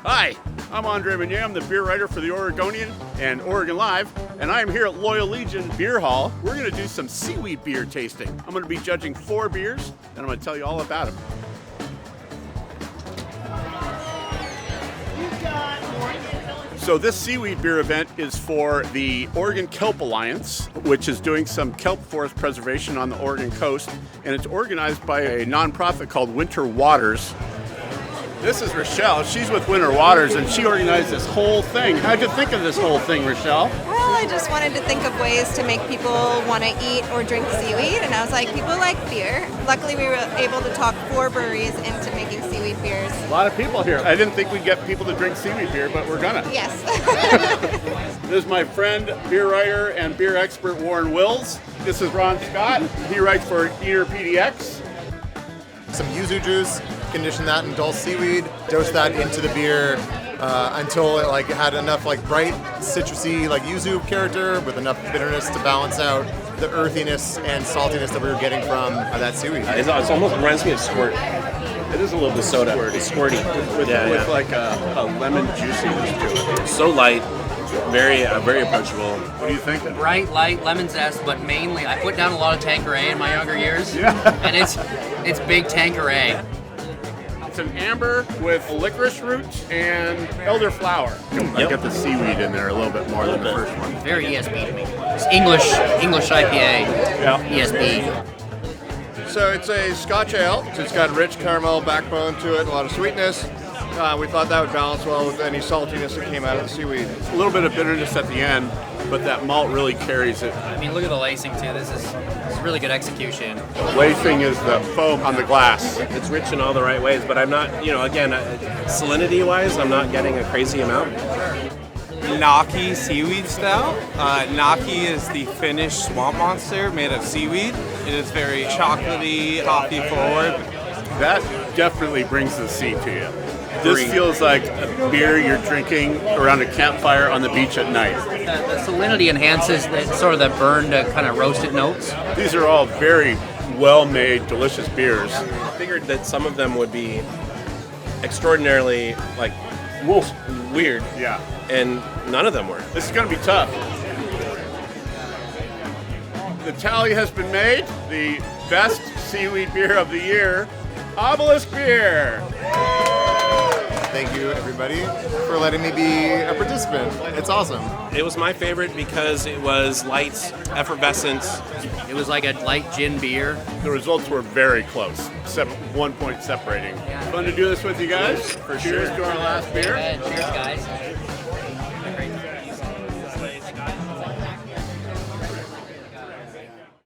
Hi, I'm Andre Meunier. I'm the beer writer for the Oregonian and OregonLive, and I am here at Loyal Legion Beer Hall. We're going to do some seaweed beer tasting. I'm going to be judging 4 beers, and I'm going to tell you all about them. So this seaweed beer event is for the Oregon Kelp Alliance, which is doing some kelp forest preservation on the Oregon coast, and it's organized by a nonprofit called Winter Waters. This is Rochelle. She's with Winter Waters, and she organized this whole thing. How'd you think of this whole thing, Rochelle? Well, I just wanted to think of ways to make people want to eat or drink seaweed, and I was like, people like beer. Luckily, we were able to talk 4 breweries into making seaweed beers. A lot of people here. I didn't think we'd get people to drink seaweed beer, but we're gonna. Yes. This is my friend, beer writer and beer expert Warren Wills. This is Ron Scott. He writes for Eater PDX. Some yuzu juice, condition that in dulse seaweed, dose that into the beer until it had enough bright citrusy yuzu character with enough bitterness to balance out the earthiness and saltiness that we were getting from that seaweed. It almost reminds me of squirt. It is a little bit soda. squirty. It's squirty. With a lemon juiciness to it. So light, very approachable. What do you think? Bright, light, lemon zest, but mainly I put down a lot of Tanqueray in my younger years. Yeah. And it's big Tanqueray. It's an amber with licorice root and elderflower. I get the seaweed in there a little bit more than the first one. Very ESB to me. It's English IPA. Yeah. ESB. So it's a Scotch Ale. It's got a rich caramel backbone to it, a lot of sweetness. We thought that would balance well with any saltiness that came out of the seaweed. A little bit of bitterness at the end, but that malt really carries it. I mean, look at the lacing too. This is really good execution. Lacing is the foam on the glass. It's rich in all the right ways, but I'm not, again, salinity-wise, I'm not getting a crazy amount. Näkkai seaweed stout. Näkkai is the Finnish swamp monster made of seaweed. It is very chocolatey, coffee forward. That definitely brings the sea to you. This feels like a beer you're drinking around a campfire on the beach at night. The salinity enhances that burned kind of roasted notes. These are all very well-made, delicious beers. I figured that some of them would be extraordinarily, weird. Yeah. And none of them were. This is going to be tough. The tally has been made. The best seaweed beer of the year, Obelisk Beer. Thank you, everybody, for letting me be a participant. It's awesome. It was my favorite because it was light, effervescent. It was like a light gin beer. The results were very close, except 1 point separating. Fun to do this with you guys. Cheers to our last beer. Cheers, guys.